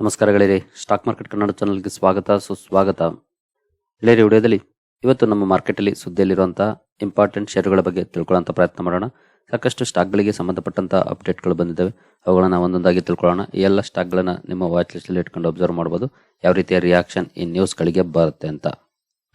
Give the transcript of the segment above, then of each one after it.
ನಮಸ್ಕಾರ ಗೆಳೆಯರಿ, stock market Kannada ಚಾನಲ್ಗೆ ಸ್ವಾಗತ ಸುಸ್ವಾಗತ. ಗೆಳೆಯರಿ, ವಿಡಿಯೋದಲ್ಲಿ ಇವತ್ತು ನಮ್ಮ ಮಾರ್ಕೆಟಲ್ಲಿ ಸುದ್ದಿಯಲ್ಲಿರುವಂತಹ ಇಂಪಾರ್ಟೆಂಟ್ ಶೇರುಗಳ ಬಗ್ಗೆ ತಿಳ್ಕೊಳ್ಳೋಂಥ ಪ್ರಯತ್ನ ಮಾಡೋಣ. ಸಾಕಷ್ಟು ಸ್ಟಾಕ್ಗಳಿಗೆ ಸಂಬಂಧಪಟ್ಟಂತಹ ಅಪ್ಡೇಟ್ಗಳು ಬಂದಿದ್ದಾವೆ, ಅವುಗಳನ್ನ ಒಂದೊಂದಾಗಿ ತಿಳ್ಕೊಳ್ಳೋಣ. ಈ ಎಲ್ಲ ಸ್ಟಾಕ್ಗಳನ್ನ ನಿಮ್ಮ ವಾಚ್ ಲಿಸ್ಟಲ್ಲಿ ಇಟ್ಕೊಂಡು ಅಬ್ಸರ್ವ್ ಮಾಡ್ಬೋದು, ಯಾವ ರೀತಿಯ ರಿಯಾಕ್ಷನ್ ಈ ನ್ಯೂಸ್ಗಳಿಗೆ ಬರುತ್ತೆ ಅಂತ.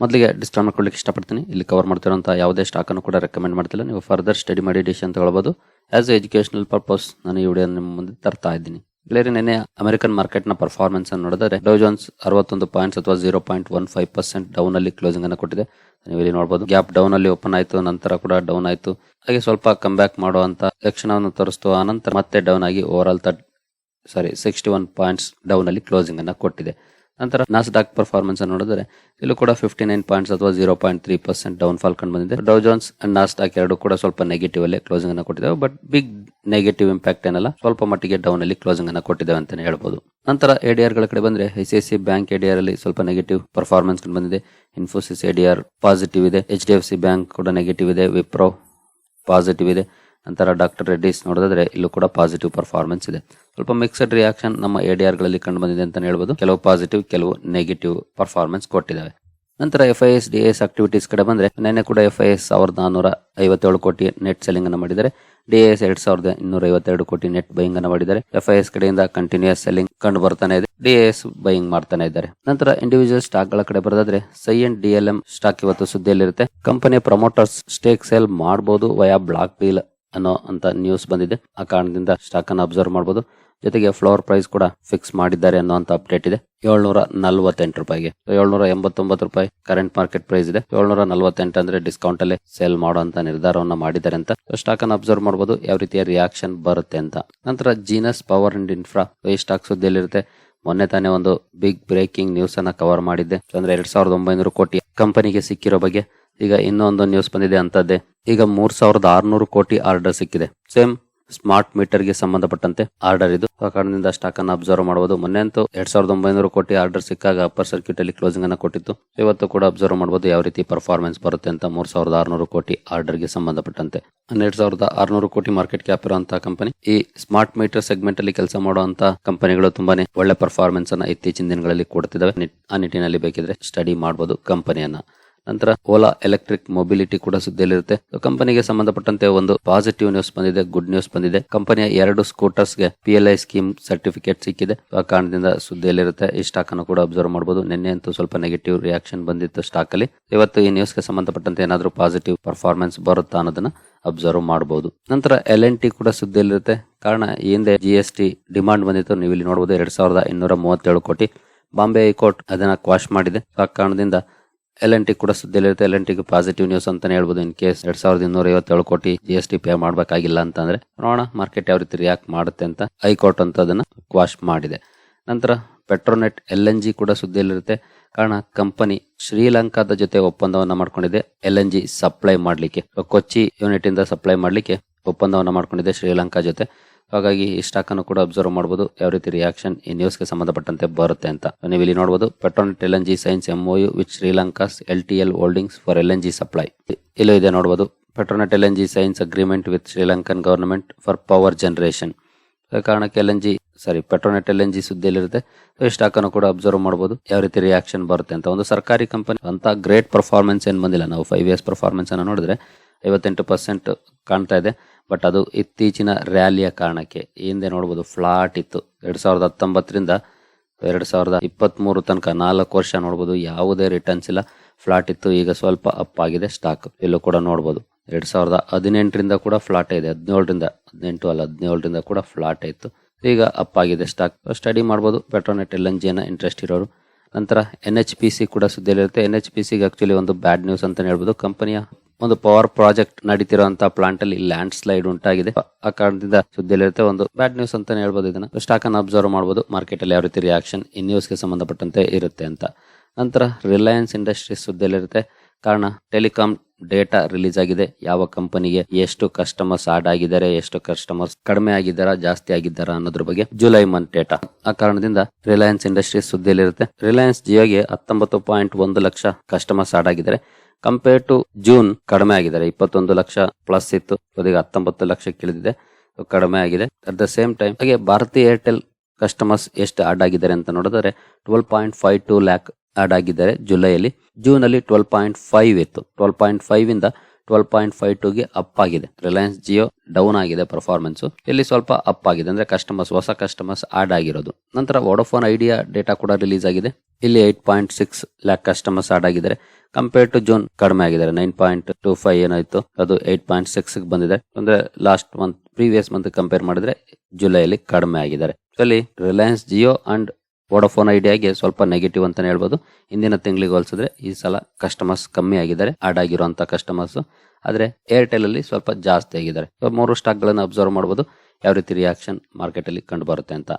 ಮೊದಲಿಗೆ ಡಿಸ್ಕ್ಲೈಮರ್ ಕೊಡ್ಲಿಕ್ಕೆ ಇಷ್ಟಪಡ್ತೀನಿ. ಇಲ್ಲಿ ಕವರ್ ಮಾಡ್ತಿರೋಂಥ ಯಾವುದೇ ಸ್ಟಾಕನ್ನು ಕೂಡ ರೆಕಮೆಂಡ್ ಮಾಡ್ತಿಲ್ಲ. ನೀವು ಫರ್ದರ್ ಸ್ಟಡಿ ಮಾಡಿ ಡಿಸಿಷನ್ ತಗೊಳ್ಬೋದು. ಆಸ್ ಎ ಎಜುಕೇಶನಲ್ ಪರ್ಪಸ್ ನಾನು ಈ ವಿಡಿಯೋ ನಿಮ್ಮ ಮುಂದೆ ತರ್ತಾ ಇದ್ದೀನಿ. ಗೆಳೆಯರಿ, ನಿನ್ನೆ ಅಮೆರಿಕನ್ ಮಾರ್ಕೆಟ್ ನ ಪರ್ಫಾರ್ಮೆನ್ಸ್ ಅನ್ನು ನೋಡಿದರೆ ಡೌ ಜೋನ್ಸ್ 61 ಪಾಯಿಂಟ್ಸ್ ಅಥವಾ 0.15% ಡೌನ್ ಅಲ್ಲಿ ಕ್ಲೋಸಿಂಗ್ ಅನ್ನು ಕೊಟ್ಟಿದೆ. ನೀವು ಇಲ್ಲಿ ನೋಡಬಹುದು, ಗ್ಯಾಪ್ ಡೌನ್ ಅಲ್ಲಿ ಓಪನ್ ಆಯಿತು, ನಂತರ ಕೂಡ ಡೌನ್ ಆಯಿತು, ಹಾಗೆ ಸ್ವಲ್ಪ ಕಮ್ ಬ್ಯಾಕ್ ಮಾಡುವಂತ ಲಕ್ಷಣವನ್ನು ತೋರಿಸ್ತು. ಆನಂತರ ಮತ್ತೆ ಡೌನ್ ಆಗಿ ಓವರ್ ಆಲ್ 61 ಪಾಯಿಂಟ್ಸ್ ಡೌನ್ ಅಲ್ಲಿ ಕ್ಲೋಸಿಂಗ್ ಅನ್ನು ಕೊಟ್ಟಿದೆ. ನಂತರ ನಾಸ್ಡಾಕ್ ಪರ್ಫಾರ್ಮೆನ್ಸ್ ಅನ್ನು ನೋಡಿದರೆ ಇಲ್ಲೂ ಕೂಡ 59 ಪಾಯಿಂಟ್ಸ್ ಅಥವಾ 0.3% ಡೌನ್ ಫಾಲ್ ಕಂಡು ಬಂದಿದೆ. ಡೌ ಜೋನ್ಸ್ ಅಂಡ್ ನಾಸ್ಡಾಕ್ ಎರಡು ಕೂಡ ಸ್ವಲ್ಪ ನೆಗೆಟಿವ್ ಅಲ್ಲೇ ಕ್ಲೋಸಿಂಗ್ ಅನ್ನು ಕೊಟ್ಟಿದ್ದಾವೆ, ಬಟ್ ಬಿಗ್ ನೆಗೆಟಿವ್ ಇಂಪ್ಯಾಕ್ಟ್ ಏನಲ್ಲ, ಸ್ವಲ್ಪ ಮಟ್ಟಿಗೆ ಡೌನ್ ಅಲ್ಲಿ ಕ್ಲೋಸಿಂಗ್ ಅನ್ನು ಕೊಟ್ಟಿದ್ದಾವೆ ಅಂತಾನೆ ಹೇಳ್ಬೋದು. ನಂತರ ಎಡಿಆರ್ ಗಳ ಕಡೆ ಬಂದ್ರೆ ಐಸಿಐಸಿಐ ಬ್ಯಾಂಕ್ ಎಡಿಆರ್ ಅಲ್ಲಿ ಸ್ವಲ್ಪ ನೆಗೆಟಿವ್ ಪರ್ಫಾರ್ಮೆನ್ಸ್ ಕಂಡು ಬಂದಿದೆ. ಇನ್ಫೋಸಿಸ್ ಎಡಿಆರ್ ಪಾಸಿಟಿವ್ ಇದೆ, HDFC ಬ್ಯಾಂಕ್ ಕೂಡ ನೆಗೆಟಿವ್ ಇದೆ, ವಿಪ್ರೋ ಪಾಸಿಟಿವ್ ಇದೆ. ನಂತರ ಡಾಕ್ಟರ್ ರೆಡ್ಡಿಸ್ ನೋಡಿದ್ರೆ ಇಲ್ಲೂ ಕೂಡ ಪಾಸಿಟಿವ್ ಪರ್ಫಾರ್ಮೆನ್ಸ್ ಇದೆ. ಸ್ವಲ್ಪ ಮಿಕ್ಸ್ಡ್ ರಿಯಾಕ್ಷನ್ ನಮ್ಮ ಎಡಿಆರ್ ಗಳಲ್ಲಿ ಕಂಡು ಬಂದಿದೆ ಅಂತ ಹೇಳ್ಬೋದು. ಕೆಲವು ಪಾಸಿಟಿವ್, ಕೆಲವು ನೆಗೆಟಿವ್ ಪರ್ಫಾರ್ಮೆನ್ಸ್ ಕೊಟ್ಟಿದ್ದಾವೆ. ನಂತರ FIS DIS ಆಕ್ಟಿವಿಟೀಸ್ ಕಡೆ ಬಂದ್ರೆ ನಿನ್ನೆ ಕೂಡ FIS 1457 ಕೋಟಿ ನೆಟ್ ಸೆಲ್ಲಿಂಗ್ ಅನ್ನು ಮಾಡಿದ್ದಾರೆ. DIS 2252 ಕೋಟಿ ನೆಟ್ ಬೈಯಿಂಗ್ ಅನ್ನು ಮಾಡಿದ್ದಾರೆ. FIS ಕಡೆಯಿಂದ ಕಂಟಿನ್ಯೂಸ್ ಸೆಲ್ಲಿಂಗ್ ಕಂಡು ಬರ್ತಾನೆ ಇದೆ, DIS ಬೈಯಿಂಗ್ ಮಾಡ್ತಾನೆ ಇದ್ದಾರೆ. ನಂತರ ಇಂಡಿವಿಜುವಲ್ ಸ್ಟಾಕ್ ಗಳ ಕಡೆ ಬರೋದಾದ್ರೆ ಸೈಯೆಂಟ್ DLM ಸ್ಟಾಕ್ ಇವತ್ತು ಸುದ್ದಿಯಲ್ಲಿರುತ್ತೆ. ಕಂಪನಿಯ ಪ್ರಮೋಟರ್ಸ್ ಸ್ಟೇಕ್ ಸೇಲ್ ಮಾಡಬಹುದು ವಯಾ ಬ್ಲಾಕ್ ಡೀಲ್ ಅನ್ನೋ ಅಂತ ನ್ಯೂಸ್ ಬಂದಿದೆ. ಆ ಕಾರಣದಿಂದ ಸ್ಟಾಕ್ ಅನ್ನು ಅಬ್ಸರ್ವ್ ಮಾಡಬಹುದು. ಜೊತೆಗೆ ಫ್ಲೋರ್ ಪ್ರೈಸ್ ಕೂಡ ಫಿಕ್ಸ್ ಮಾಡಿದ್ದಾರೆ ಅನ್ನೋ ಅಪ್ಡೇಟ್ ಇದೆ. 748 ರೂಪಾಯಿಗೆ, 789 ರೂಪಾಯಿ ಕರೆಂಟ್ ಮಾರ್ಕೆಟ್ ಪ್ರೈಸ್ ಇದೆ. 748 ಅಂದ್ರೆ ಡಿಸ್ಕೌಂಟ್ ಅಲ್ಲೇ ಸೇಲ್ ಮಾಡುವಂತ ನಿರ್ಧಾರವನ್ನ ಮಾಡಿದ್ದಾರೆ ಅಂತ ಸ್ಟಾಕ್ ಅನ್ನು ಅಬ್ಸರ್ವ್ ಮಾಡಬಹುದು, ಯಾವ ರೀತಿಯ ರಿಯಾಕ್ಷನ್ ಬರುತ್ತೆ ಅಂತ. ನಂತರ ಜೀನಸ್ ಪವರ್ ಅಂಡ್ ಇನ್ಫ್ರಾ ಈ ಸ್ಟಾಕ್ ಸುದ್ದಿಯಲ್ಲಿರುತ್ತೆ. ಮೊನ್ನೆ ತಾನೇ ಒಂದು ಬಿಗ್ ಬ್ರೇಕಿಂಗ್ ನ್ಯೂಸ್ ಅನ್ನ ಕವರ್ ಮಾಡಿದ್ದೆ, ಅಂದ್ರೆ 2900 ಕೋಟಿ ಕಂಪನಿಗೆ ಸಿಕ್ಕಿರೋ ಬಗ್ಗೆ. ಈಗ ಇನ್ನೊಂದು ನ್ಯೂಸ್ ಬಂದಿದೆ ಅಂತದ್ದೇ, ಈಗ 3600 ಕೋಟಿ ಆರ್ಡರ್ ಸಿಕ್ಕಿದೆ. ಸೇಮ್ ಸ್ಮಾರ್ಟ್ ಮೀಟರ್ ಗೆ ಸಂಬಂಧಪಟ್ಟಂತೆ ಆರ್ಡರ್ ಇದು. ಆ ಕಾರಣದಿಂದ ಸ್ಟಾಕ್ ಅನ್ನು ಅಬ್ಸರ್ವ್ ಮಾಡಬಹುದು. ಮೊನ್ನೆ ಅಂತೂ 2900 ಕೋಟಿ ಆರ್ಡರ್ ಸಿಕ್ಕಾಗ ಅಪ್ಪರ್ ಸರ್ಕ್ಯೂಟ್ ಅಲ್ಲಿ ಕ್ಲೋಸಿಂಗ್ ಅನ್ನು ಕೊಟ್ಟಿತ್ತು. ಇವತ್ತು ಕೂಡ ಅಬ್ಸರ್ವ್ ಮಾಡಬಹುದು ಯಾವ ರೀತಿ ಪರ್ಫಾರ್ಮೆನ್ಸ್ ಬರುತ್ತೆ ಅಂತ. 3600 ಕೋಟಿ ಆರ್ಡರ್ ಗೆ ಸಂಬಂಧಪಟ್ಟಂತೆ 12600 ಕೋಟಿ ಮಾರ್ಕೆಟ್ ಕ್ಯಾಪ್ ಇರುವಂತಹ ಕಂಪನಿ. ಈ ಸ್ಮಾರ್ಟ್ ಮೀಟರ್ ಸೆಗ್ಮೆಂಟ್ ಅಲ್ಲಿ ಕೆಲಸ ಮಾಡುವಂತಹ ಕಂಪನಿಗಳು ತುಂಬಾನೇ ಒಳ್ಳೆ ಪರ್ಫಾರ್ಮೆನ್ಸ್ ಅನ್ನ ಇತ್ತೀಚಿನ ದಿನಗಳಲ್ಲಿ ಕೊಡ್ತಿದ್ದಾವೆ. ಆ ನಿಟ್ಟಿನಲ್ಲಿ ಬೇಕಿದ್ರೆ ಸ್ಟಡಿ ಮಾಡಬಹುದು ಕಂಪನಿಯನ್ನ. ನಂತರ ಓಲಾ ಎಲೆಕ್ಟ್ರಿಕ್ ಮೊಬಿಲಿಟಿ ಕೂಡ ಸುದ್ದಿಯಲ್ಲಿರುತ್ತೆ. ಕಂಪನಿಗೆ ಸಂಬಂಧಪಟ್ಟಂತೆ ಒಂದು ಪಾಸಿಟಿವ್ ನ್ಯೂಸ್ ಬಂದಿದೆ, ಗುಡ್ ನ್ಯೂಸ್ ಬಂದಿದೆ. ಕಂಪನಿಯ 2 ಸ್ಕೂಟರ್ಸ್ ಗೆ PLI ಸ್ಕೀಮ್ ಸರ್ಟಿಫಿಕೇಟ್ ಸಿಕ್ಕಿದೆ. ಆ ಕಾರಣದಿಂದ ಸುದ್ದಿಯಲ್ಲಿರುತ್ತೆ. ಈ ಸ್ಟಾಕ್ ಅನ್ನು ಕೂಡ ಅಬ್ಸರ್ವ್ ಮಾಡಬಹುದು. ನಿನ್ನೆ ಅಂತೂ ಸ್ವಲ್ಪ ನೆಗೆಟಿವ್ ರಿಯಾಕ್ಷನ್ ಬಂದಿತ್ತು ಸ್ಟಾಕ್ ಅಲ್ಲಿ. ಇವತ್ತು ಈ ನ್ಯೂಸ್ ಗೆ ಸಂಬಂಧಪಟ್ಟಂತೆ ಏನಾದ್ರೂ ಪಾಸಿಟಿವ್ ಪರ್ಫಾರ್ಮೆನ್ಸ್ ಬರುತ್ತಾ ಅನ್ನೋದನ್ನ ಅಬ್ಸರ್ವ್ ಮಾಡಬಹುದು. ನಂತರ LNT ಕೂಡ ಸುದ್ದಿಯಲ್ಲಿರುತ್ತೆ. ಕಾರಣ ಈ ಹಿಂದೆ GST ಡಿಮಾಂಡ್ ಬಂದಿತ್ತು, ನೀವು ಇಲ್ಲಿ ನೋಡಬಹುದು 2237 ಕೋಟಿ. ಬಾಂಬೆ ಹೈಕೋರ್ಟ್ ಅದನ್ನ ಕ್ವಾಶ್ ಮಾಡಿದೆ. ಆ ಕಾರಣದಿಂದ LNT ಕೂಡ ಸುದ್ದಿಯಲ್ಲಿರುತ್ತೆ. LNT ಪಾಸಿಟಿವ್ ನ್ಯೂಸ್ ಅಂತಾನೆ ಹೇಳ್ಬೋದು. ಇನ್ ಕೇಸ್ 2257 ಕೋಟಿ GST ಪೇ ಮಾಡಬೇಕಾಗಿಲ್ಲ ಅಂತಂದ್ರೆ ನೋಡೋಣ ಮಾರ್ಕೆಟ್ ಯಾವ ರೀತಿ ರಿಯಾಕ್ಟ್ ಮಾಡುತ್ತೆ ಅಂತ. ಹೈಕೋರ್ಟ್ ಅಂತ ಅದನ್ನ ಕ್ವಾಶ್ ಮಾಡಿದೆ. ನಂತರ ಪೆಟ್ರೋನೆಟ್ LNG ಕೂಡ ಸುದ್ದಿಯಲ್ಲಿರುತ್ತೆ. ಕಾರಣ ಕಂಪನಿ ಶ್ರೀಲಂಕಾದ ಜೊತೆ ಒಪ್ಪಂದವನ್ನ ಮಾಡ್ಕೊಂಡಿದೆ LNG ಸಪ್ಲೈ ಮಾಡ್ಲಿಕ್ಕೆ. ಕೊಚ್ಚಿ ಯೂನಿಟ್ ಇಂದ ಸಪ್ಲೈ ಮಾಡ್ಲಿಕ್ಕೆ ಒಪ್ಪಂದವನ್ನ ಮಾಡ್ಕೊಂಡಿದೆ ಶ್ರೀಲಂಕಾ ಜೊತೆ. ಹಾಗಾಗಿ ಈ ಸ್ಟಾಕ್ ಅನ್ನು ಕೂಡ ಅಬ್ಸರ್ವ್ ಮಾಡಬಹುದು ಯಾವ ರೀತಿ ರಿಯಾಕ್ಷನ್ ಈ ನ್ಯೂಸ್ ಗೆ ಸಂಬಂಧಪಟ್ಟಂತೆ ಬರುತ್ತೆ ಅಂತ. ನೀವು ಇಲ್ಲಿ ನೋಡಬಹುದು, Petronet LNG science MOU with Sri Lanka's LTL holdings for LNG supply. ಇಲ್ಲೂ ಇದೆ ನೋಡಬಹುದು, Petronet LNG science agreement with Sri Lankan government for power generation. ಕಾರಣಕ್ಕೆ ಪೆಟ್ರೋನೆಟ್ LNG ಸುದ್ದಿಯಲ್ಲಿರುತ್ತೆ. ಈ ಸ್ಟಾಕ್ ಅನ್ನು ಕೂಡ ಅಬ್ಸರ್ವ್ ಮಾಡಬಹುದು ಯಾವ ರೀತಿ ರಿಯಾಕ್ಷನ್ ಬರುತ್ತೆ ಅಂತ. ಒಂದು ಸರ್ಕಾರಿ ಕಂಪನಿ ಅಂತ ಗ್ರೇಟ್ ಪರ್ಫಾರ್ಮೆನ್ಸ್ ಏನ್ ಬಂದಿಲ್ಲ. ನಾವು 5 years ಪರ್ಫಾರ್ಮೆನ್ಸ್ ಅನ್ನು ನೋಡಿದ್ರೆ 58% ಕಾಣ್ತಾ ಇದೆ. ಬಟ್ ಅದು ಇತ್ತೀಚಿನ ರ್ಯಾಲಿಯ ಕಾರಣಕ್ಕೆ. ಹಿಂದೆ ನೋಡಬಹುದು ಫ್ಲಾಟ್ ಇತ್ತು. 2019ರಿಂದ 2023 ತನಕ 4 ವರ್ಷ ನೋಡಬಹುದು ಯಾವುದೇ ರಿಟರ್ನ್ಸ್ ಇಲ್ಲ, ಫ್ಲಾಟ್ ಇತ್ತು. ಈಗ ಸ್ವಲ್ಪ ಅಪ್ ಆಗಿದೆ ಸ್ಟಾಕ್. ಇಲ್ಲೂ ಕೂಡ ನೋಡಬಹುದು 2018ರಿಂದ ಕೂಡ ಫ್ಲಾಟ್ ಇದೆ. 17ರಿಂದ ಕೂಡ ಫ್ಲಾಟ್ ಇತ್ತು. ಈಗ ಅಪ್ ಆಗಿದೆ ಸ್ಟಾಕ್. ಸ್ಟಡಿ ಮಾಡಬಹುದು ಪೆಟ್ರೋನೆಟ್ LNG ಇಂಟ್ರೆಸ್ಟ್ ಇರೋರು. ನಂತರ NHPC ಕೂಡ ಸುದ್ದಿಯಲ್ಲಿರುತ್ತೆ. NHPC ಆಕ್ಚುಲಿ ಒಂದು ಬ್ಯಾಡ್ ನ್ಯೂಸ್ ಅಂತ ಹೇಳ್ಬೋದು. ಕಂಪನಿಯ ಒಂದು ಪವರ್ ಪ್ರಾಜೆಕ್ಟ್ ನಡೀತಿರುವಂತಹ ಪ್ಲಾಂಟ್ ಅಲ್ಲಿ ಲ್ಯಾಂಡ್ ಸ್ಲೈಡ್ ಉಂಟಾಗಿದೆ. ಆ ಕಾರಣದಿಂದ ಸುದ್ದಿಯಲ್ಲಿರುತ್ತೆ. ಒಂದು ಬ್ಯಾಡ್ ನ್ಯೂಸ್ ಅಂತಾನೆ ಹೇಳ್ಬೋದು. ಇದನ್ನ ಸ್ಟಾಕ್ ಅನ್ನು ಅಬ್ಸರ್ವ್ ಮಾಡಬಹುದು ಮಾರ್ಕೆಟ್ ಅಲ್ಲಿ ಯಾವ ರೀತಿ ರಿಯಾಕ್ಷನ್ ಈ ನ್ಯೂಸ್ ಗೆ ಸಂಬಂಧಪಟ್ಟಂತೆ ಇರುತ್ತೆ ಅಂತ. ನಂತರ ರಿಲಯನ್ಸ್ ಇಂಡಸ್ಟ್ರೀಸ್ ಸುದ್ದಿಯಲ್ಲಿರುತ್ತೆ. ಕಾರಣ ಟೆಲಿಕಾಂ ಡೇಟಾ ರಿಲೀಸ್ ಆಗಿದೆ. ಯಾವ ಕಂಪನಿಗೆ ಎಷ್ಟು ಕಸ್ಟಮರ್ಸ್ ಆಡ್ ಆಗಿದ್ದಾರೆ, ಎಷ್ಟು ಕಸ್ಟಮರ್ಸ್ ಕಡಿಮೆ ಆಗಿದ್ದಾರಾ, ಜಾಸ್ತಿ ಆಗಿದ್ದಾರಾ ಅನ್ನೋದ್ರ ಬಗ್ಗೆ ಜುಲೈ ಮಂತ್ ಡೇಟಾ. ಆ ಕಾರಣದಿಂದ ರಿಲಯನ್ಸ್ ಇಂಡಸ್ಟ್ರೀಸ್ ಸುದ್ದಿಯಲ್ಲಿರುತ್ತೆ. ರಿಲಯನ್ಸ್ ಜಿಯೋಗೆ 19.1 ಲಕ್ಷ ಕಸ್ಟಮರ್ಸ್ ಆಡ್ ಆಗಿದ್ದಾರೆ. ಕಂಪೇರ್ ಟು ಜೂನ್ ಕಡಿಮೆ ಆಗಿದ್ದಾರೆ. 21 ಲಕ್ಷ ಪ್ಲಸ್ ಇತ್ತು, ಈಗ 19 ಲಕ್ಷಕ್ಕೆ ಇಳಿದಿದೆ, ಕಡಿಮೆ ಆಗಿದೆ. ಅಟ್ ದ ಸೇಮ್ ಟೈಮ್ ಹಾಗೆ ಭಾರತಿ ಏರ್ಟೆಲ್ ಕಸ್ಟಮರ್ಸ್ ಎಷ್ಟು ಆಡ್ ಆಗಿದ್ದಾರೆ ಅಂತ ನೋಡಿದ್ರೆ 12.52 ಲ್ಯಾಕ್ ಆಡ್ ಆಗಿದ್ದಾರೆ ಜುಲೈಯಲ್ಲಿ. ಜೂನ್ ಅಲ್ಲಿ 12.5 ಇತ್ತು. 12.5 ಇಂದ 12.52ಗೆ ಅಪ್ ಆಗಿದೆ. ರಿಲಯನ್ಸ್ ಜಿಯೋ ಡೌನ್ ಆಗಿದೆ ಪರ್ಫಾರ್ಮೆನ್ಸ್, ಇಲ್ಲಿ ಸ್ವಲ್ಪ ಅಪ್ ಆಗಿದೆ, ಅಂದ್ರೆ ಹೊಸ ಕಸ್ಟಮರ್ಸ್ ಆಡ್ ಆಗಿರೋದು. ನಂತರ ವೋಡಾಫೋನ್ ಐಡಿಯಾ ಡೇಟಾ ಕೂಡ ರಿಲೀಸ್ ಆಗಿದೆ. ಇಲ್ಲಿ 8.6 ಲ್ಯಾಕ್ ಕಸ್ಟಮರ್ಸ್ ಆಡ್ ಆಗಿದ್ದಾರೆ. ಕಂಪೇರ್ ಟು ಜೂನ್ ಕಡಿಮೆ ಆಗಿದ್ದಾರೆ. 9.25 ಏನಾಯ್ತು ಅದು 8.6 ಬಂದಿದೆ. ಅಂದ್ರೆ last month previous month compare ಮಾಡಿದ್ರೆ ಜುಲೈಯಲ್ಲಿ ಕಡಿಮೆ ಆಗಿದ್ದಾರೆ. ಇಲ್ಲಿ ರಿಲಯನ್ಸ್ ಜಿಯೋ ಅಂಡ್ ವೋಡಾಫೋನ್ ಐಡಿಯಾಗೆ ಸ್ವಲ್ಪ ನೆಗೆಟಿವ್ ಅಂತಾನೆ ಹೇಳ್ಬೋದು. ಹಿಂದಿನ ತಿಂಗಳಿಗೆ ಹೋಲಿಸಿದ್ರೆ ಈ ಸಲ ಕಸ್ಟಮರ್ಸ್ ಕಮ್ಮಿ ಆಗಿದ್ದಾರೆ, ಆಡ್ ಆಗಿರುವಂತ ಕಸ್ಟಮರ್ಸ್. ಆದ್ರೆ ಏರ್ಟೆಲ್ ಅಲ್ಲಿ ಸ್ವಲ್ಪ ಜಾಸ್ತಿ ಆಗಿದ್ದಾರೆ. 3 ಸ್ಟಾಕ್ ಗಳನ್ನು ಅಬ್ಸರ್ವ್ ಮಾಡಬಹುದು, ಯಾವ ರೀತಿ ರಿಯಾಕ್ಷನ್ ಮಾರ್ಕೆಟ್ ಅಲ್ಲಿ ಕಂಡು ಬರುತ್ತೆ ಅಂತ.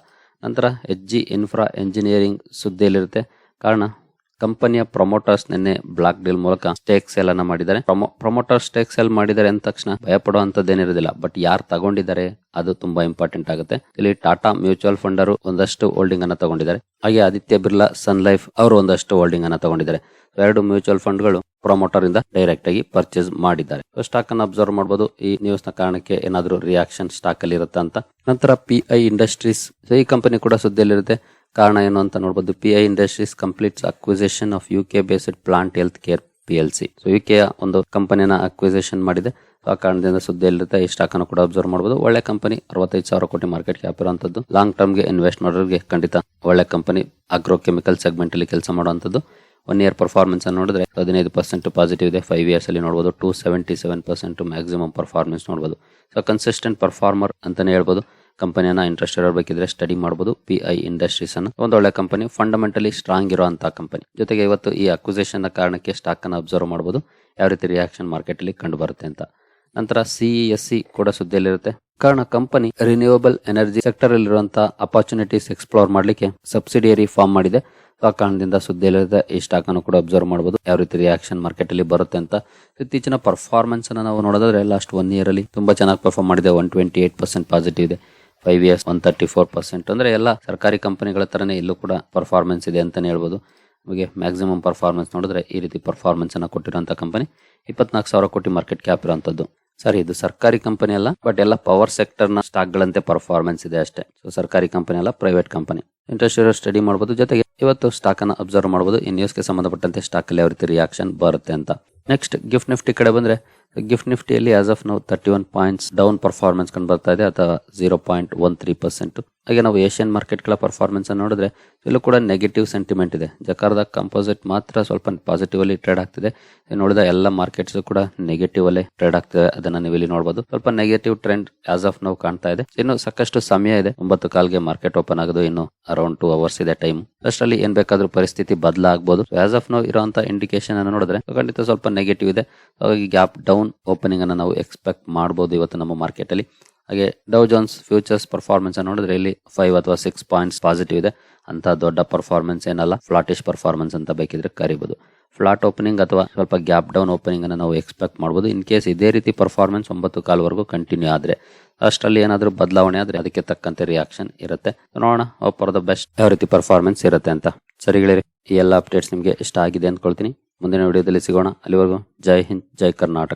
ನಂತರ HG ಇನ್ಫ್ರಾ ಎಂಜಿನಿಯರಿಂಗ್ ಸುದ್ದಿಯಲ್ಲಿರುತ್ತೆ. ಕಾರಣ ಕಂಪನಿಯ ಪ್ರಮೋಟರ್ಸ್ ನಿನ್ನೆ ಬ್ಲಾಕ್ ಡೀಲ್ ಮೂಲಕ ಸ್ಟೇಕ್ ಸೇಲ್ ಅನ್ನ ಮಾಡಿದ್ದಾರೆ. ಪ್ರಮೋಟರ್ ಸ್ಟೇಕ್ ಸೇಲ್ ಮಾಡಿದ್ದಾರೆ ಅಂದ ತಕ್ಷಣ ಭಯ ಪಡುವಂತದ್ದೇನಿರೋದಿಲ್ಲ, ಬಟ್ ಯಾರು ತಗೊಂಡಿದ್ದಾರೆ ಅದು ತುಂಬಾ ಇಂಪಾರ್ಟೆಂಟ್ ಆಗುತ್ತೆ. ಇಲ್ಲಿ ಟಾಟಾ ಮ್ಯೂಚುವಲ್ ಫಂಡ್ ಅವರು ಒಂದಷ್ಟು ಹೋಲ್ಡಿಂಗ್ ಅನ್ನ ತಗೊಂಡಿದ್ದಾರೆ. ಹಾಗೆ ಆದಿತ್ಯ ಬಿರ್ಲಾ ಸನ್ ಲೈಫ್ ಅವರು ಒಂದಷ್ಟು ಹೋಲ್ಡಿಂಗ್ ಅನ್ನ ತಗೊಂಡಿದ್ದಾರೆ. 2 ಮ್ಯೂಚುವಲ್ ಫಂಡ್ಗಳು ಪ್ರಮೋಟರ್ ಇಂದ ಡೈರೆಕ್ಟ್ ಆಗಿ ಪರ್ಚೇಸ್ ಮಾಡಿದ್ದಾರೆ. ಸ್ಟಾಕ್ ಅನ್ನು ಅಬ್ಸರ್ವ್ ಮಾಡಬಹುದು. ಈ ನ್ಯೂಸ್ ನ ಕಾರಣಕ್ಕೆ ಏನಾದರೂ ರಿಯಾಕ್ಷನ್ ಸ್ಟಾಕ್ ಅಲ್ಲಿ ಇರುತ್ತೆ ಅಂತ. ನಂತರ PI ಇಂಡಸ್ಟ್ರೀಸ್, ಈ ಕಂಪನಿ ಕೂಡ ಸುದ್ದಿಯಲ್ಲಿರುತ್ತೆ. ಕಾರಣ ಏನು ಅಂತ ನೋಡಬಹುದು. PI industries completes acquisition of UK based plant health care PLC. UK ಒಂದು ಕಂಪನಿನ ಅಕ್ವಿಸಿಷನ್ ಮಾಡಿದೆ. ಆ ಕಾರಣದಿಂದ ಸುದ್ದಿಯಲ್ಲಿರುತ್ತೆ. ಈ ಸ್ಟಾಕ್ ಅನ್ನು ಕೂಡ ಅಬ್ಸರ್ವ್ ಮಾಡಬಹುದು. ಒಳ್ಳೆ ಕಂಪನಿ, 65,000 ಕೋಟಿ ಮಾರ್ಕೆಟ್ ಕ್ಯಾಪ್ ಇರುವಂತದ್ದು. ಲಾಂಗ್ ಟರ್ಮ್ ಗೆ ಇನ್ವೆಸ್ಟ್ ಮಾಡೋರಿಗೆ ಖಂಡಿತ ಒಳ್ಳೆ ಕಂಪನಿ. ಅಗ್ರೋ ಕೆಮಿಕಲ್ ಸೆಗ್ಮೆಂಟ್ ಅಲ್ಲಿ ಕೆಲಸ ಮಾಡುವಂತದ್ದು. 1 ಇಯರ್ ಪರ್ಫಾರ್ಮೆನ್ಸ್ ಅನ್ನು ನೋಡಿದ್ರೆ 15% ಪಾಸಿಟಿವ್ ಇದೆ. 5 ಇಯರ್ಸ್ ಅಲ್ಲಿ ನೋಡಬಹುದು 277% ಮ್ಯಾಕ್ಸಿಮಮ್ ಪರ್ಫಾರ್ಮೆನ್ಸ್ ನೋಡಬಹುದು. ಸೊ ಕನ್ಸಿಸ್ಟೆಂಟ್ ಪರ್ಫಾರ್ಮರ್ ಅಂತಾನೆ ಹೇಳ್ಬೋದು. ಕಂಪನಿಯನ್ನ ಇಂಟ್ರೆಸ್ಟ್ ಇರಬೇಕಿದ್ರೆ ಸ್ಟಡಿ ಮಾಡಬಹುದು. PI ಇಂಡಸ್ಟ್ರೀಸ್ ಅನ್ನು ಒಂದು ಒಳ್ಳೆ ಕಂಪನಿ, ಫಂಡಮೆಂಟಲಿ ಸ್ಟ್ರಾಂಗ್ ಇರುವಂತಹ ಕಂಪನಿ. ಜೊತೆಗೆ ಇವತ್ತು ಈ ಅಕ್ವಿಸಿಷನ್ ನ ಕಾರಣಕ್ಕೆ ಸ್ಟಾಕ್ ಅನ್ನು ಅಬ್ಸರ್ವ್ ಮಾಡಬಹುದು, ಯಾವ ರೀತಿ ರಿಯಾಕ್ಷನ್ ಮಾರ್ಕೆಟ್ ಅಲ್ಲಿ ಕಂಡು ಬರುತ್ತೆ ಅಂತ. ನಂತರ CESC ಕೂಡ ಸುದ್ದಿಯಲ್ಲಿರುತ್ತೆ. ಕಾರಣ ಕಂಪನಿ ರಿನ್ಯೂವಬಲ್ ಎನರ್ಜಿ ಸೆಕ್ಟರ್ ಅಲ್ಲಿರುವಂತಹ ಅಪಾರ್ಚುನಿಟೀಸ್ ಎಕ್ಸ್ಪ್ಲೋರ್ ಮಾಡಲಿಕ್ಕೆ ಸಬ್ಸಿಡಿಯರಿ ಫಾರ್ಮ್ ಮಾಡಿದೆ. ಆ ಕಾರಣದಿಂದ ಸುದ್ದಿಯಲ್ಲಿರುತ್ತೆ. ಈ ಸ್ಟಾಕ್ ಅನ್ನು ಕೂಡ ಅಬ್ಸರ್ವ್ ಮಾಡಬಹುದು, ಯಾವ ರೀತಿ ರಿಯಾಕ್ಷನ್ ಮಾರ್ಕೆಟ್ ಅಲ್ಲಿ ಬರುತ್ತೆ ಅಂತ. ಇತ್ತೀಚಿನ ಪರ್ಫಾರ್ಮೆನ್ಸ್ ಅನ್ನು ನಾವು ನೋಡೋದಾದ್ರೆ ಲಾಸ್ಟ್ 1 ಇಯರ್ ಅಲ್ಲಿ ತುಂಬಾ ಚೆನ್ನಾಗಿ ಪರ್ಫಾರ್ಮ್ ಮಾಡಿದೆ. 128% ಪಾಸಿಟಿವ್ ಇದೆ. 5 ಇಯರ್ಸ್ 134%. ಅಂದ್ರೆ ಎಲ್ಲ ಸರ್ಕಾರಿ ಕಂಪನಿಗಳ ತರನೇ ಇಲ್ಲೂ ಕೂಡ ಪರ್ಫಾರ್ಮೆನ್ಸ್ ಇದೆ ಅಂತಾನೆ ಹೇಳ್ಬೋದು. ನಮಗೆ ಮ್ಯಾಕ್ಸಿಮಮ್ ಪರ್ಫಾರ್ಮೆನ್ಸ್ ನೋಡಿದ್ರೆ ಈ ರೀತಿ ಪರ್ಫಾರ್ಮೆನ್ಸ್ ಅನ್ನ ಕೊಟ್ಟಿರುವಂತ ಕಂಪನಿ. 24,000 ಕೋಟಿ ಮಾರ್ಕೆಟ್ ಕ್ಯಾಪ್ ಇರುವಂತದ್ದು. ಸರಿ, ಇದು ಸರ್ಕಾರಿ ಕಂಪನಿ ಅಲ್ಲ, ಬಟ್ ಎಲ್ಲ ಪವರ್ ಸೆಕ್ಟರ್ ನ ಸ್ಟಾಕ್ ಗಳಂತೆ ಪರ್ಫಾರ್ಮೆನ್ಸ್ ಇದೆ ಅಷ್ಟೇ. ಸೊ ಸರ್ಕಾರಿ ಕಂಪನಿ ಅಲ್ಲ, ಪ್ರೈವೇಟ್ ಕಂಪನಿ. ಇಂಟ್ರೆಸ್ಟ್ ಇರೋ ಸ್ಟಡಿ ಮಾಡಬಹುದು. ಜೊತೆಗೆ ಇವತ್ತು ಸ್ಟಾಕ್ ಅನ್ನ ಅಬ್ಸರ್ವ್ ಮಾಡಬಹುದು. ಈ ನ್ಯೂಸ್ಗೆ ಸಂಬಂಧಪಟ್ಟಂತೆ ಸ್ಟಾಕ್ ಅಲ್ಲಿ ಯಾವ ರೀತಿ ರಿಯಾಕ್ಷನ್ ಬರುತ್ತೆ ಅಂತ. ನೆಕ್ಸ್ಟ್ ಗಿಫ್ಟ್ ನಿಫ್ಟಿ ಕಡೆ ಬಂದ್ರೆ, ಗಿಫ್ಟ್ ನಿಫ್ಟಿಯಲ್ಲಿ ಆಸ್ ಆಫ್ ನಾವು 31 ಪಾಯಿಂಟ್ಸ್ ಡೌನ್ ಪರ್ಫಾರ್ಮೆನ್ಸ್ ಕಂಡು ಬರ್ತಾ ಇದೆ, ಅಥವಾ 0.13%. ಹಾಗೆ ನಾವು ಏಷ್ಯನ್ ಮಾರ್ಕೆಟ್ ಗಳ ಪರ್ಫಾರ್ಮೆನ್ಸ್ ಅನ್ನು ನೋಡಿದ್ರೆ ಇಲ್ಲೂ ಕೂಡ ನೆಗೆಟಿವ್ ಸೆಂಟಿಮೆಂಟ್ ಇದೆ. ಜಕಾರ್ದ ಕಂಪೋಸಿಟ್ ಮಾತ್ರ ಸ್ವಲ್ಪ ಪಾಸಿಟಿವ್ ಅಲ್ಲಿ ಟ್ರೇಡ್ ಆಗ್ತಿದೆ. ನೋಡಿದ ಎಲ್ಲ ಮಾರ್ಕೆಟ್ಸ್ ಕೂಡ ನೆಗೆಟಿವ್ ಅಲ್ಲೇ ಟ್ರೇಡ್ ಆಗ್ತಿದೆ. ಅದನ್ನ ನೀವು ಇಲ್ಲಿ ನೋಡಬಹುದು. ಸ್ವಲ್ಪ ನೆಗೆಟಿವ್ ಟ್ರೆಂಡ್ ಆಸ್ ಆಫ್ ನಾವು ಕಾಣ್ತಾ ಇದೆ. ಇನ್ನು ಸಾಕಷ್ಟು ಸಮಯ ಇದೆ. 9:15ಗೆ ಮಾರ್ಕೆಟ್ ಓಪನ್ ಆಗೋದು ಇನ್ನು ಅರೌಂಡ್ 2 ಅವರ್ಸ್ ಇದೆ ಟೈಮ್. ಅಷ್ಟರಲ್ಲಿ ಏನ್ ಬೇಕಾದ್ರೂ ಪರಿಸ್ಥಿತಿ ಬದಲಾಗಬಹುದು. ಆಸ್ ಆಫ್ ನಾವು ಇರುವಂತಹ ಇಂಡಿಕೇಶನ್ ಅನ್ನು ನೋಡಿದ್ರೆ ಖಂಡಿತ ಸ್ವಲ್ಪ ನೆಗೆಟಿವ್ ಇದೆ. ಹಾಗಾಗಿ ಗ್ಯಾಪ್ ಡೌನ್ ಓಪನಿಂಗ್ ಅನ್ನು ನಾವು ಎಕ್ಸ್ಪೆಕ್ಟ್ ಮಾಡಬಹುದು ಇವತ್ತು ನಮ್ಮ ಮಾರ್ಕೆಟ್ ಅಲ್ಲಿ. ಹಾಗೆ ಡೌ ಜೋನ್ಸ್ ಫ್ಯೂಚರ್ಸ್ ಪರ್ಫಾರ್ಮೆನ್ಸ್ ನೋಡಿದ್ರೆ ಇಲ್ಲಿ 5 ಅಥವಾ 6 ಪಾಯಿಂಟ್ಸ್ ಪಾಸಿಟಿವ್ ಇದೆ. ಅಂತ ದೊಡ್ಡ ಪರ್ಫಾರ್ಮೆನ್ಸ್ ಏನಲ್ಲ, ಫ್ಲಾಟಿಶ್ ಪರ್ಫಾರ್ಮೆನ್ಸ್ ಅಂತ ಬೇಕಿದ್ರೆ ಕರಿಬಹುದು. ಫ್ಲಾಟ್ ಓಪನಿಂಗ್ ಅಥವಾ ಸ್ವಲ್ಪ ಗ್ಯಾಪ್ ಡೌನ್ ಓಪನಿಂಗ್ ಅನ್ನು ನಾವು ಎಕ್ಸ್ಪೆಕ್ಟ್ ಮಾಡಬಹುದು. ಇನ್ ಕೇಸ್ ಇದೇ ರೀತಿ ಪರ್ಫಾರ್ಮೆನ್ಸ್ 9:15ವರೆಗೂ ಕಂಟಿನ್ಯೂ ಆದ್ರೆ, ಅಷ್ಟರಲ್ಲಿ ಏನಾದ್ರೂ ಬದಲಾವಣೆ ಆದ್ರೆ ಅದಕ್ಕೆ ತಕ್ಕಂತೆ ರಿಯಾಕ್ಷನ್ ಇರುತ್ತೆ. ನೋಡೋಣ ಫಾರ್ ದ ಬೆಸ್ಟ್ ಯಾವ ರೀತಿ ಪರ್ಫಾರ್ಮೆನ್ಸ್ ಇರುತ್ತೆ ಅಂತ. ಸರಿಗಳಿರಿ, ಈ ಎಲ್ಲ ಅಪ್ಡೇಟ್ಸ್ ನಿಮಗೆ ಇಷ್ಟ ಆಗಿದೆ ಅಂದ್ಕೊಳ್ತೀನಿ. ಮುಂದಿನ ವಿಡಿಯೋದಲ್ಲಿ ಸಿಗೋಣ. ಅಲ್ಲಿವರೆಗೂ ಜೈ ಹಿಂದ್, ಜೈ ಕರ್ನಾಟಕ.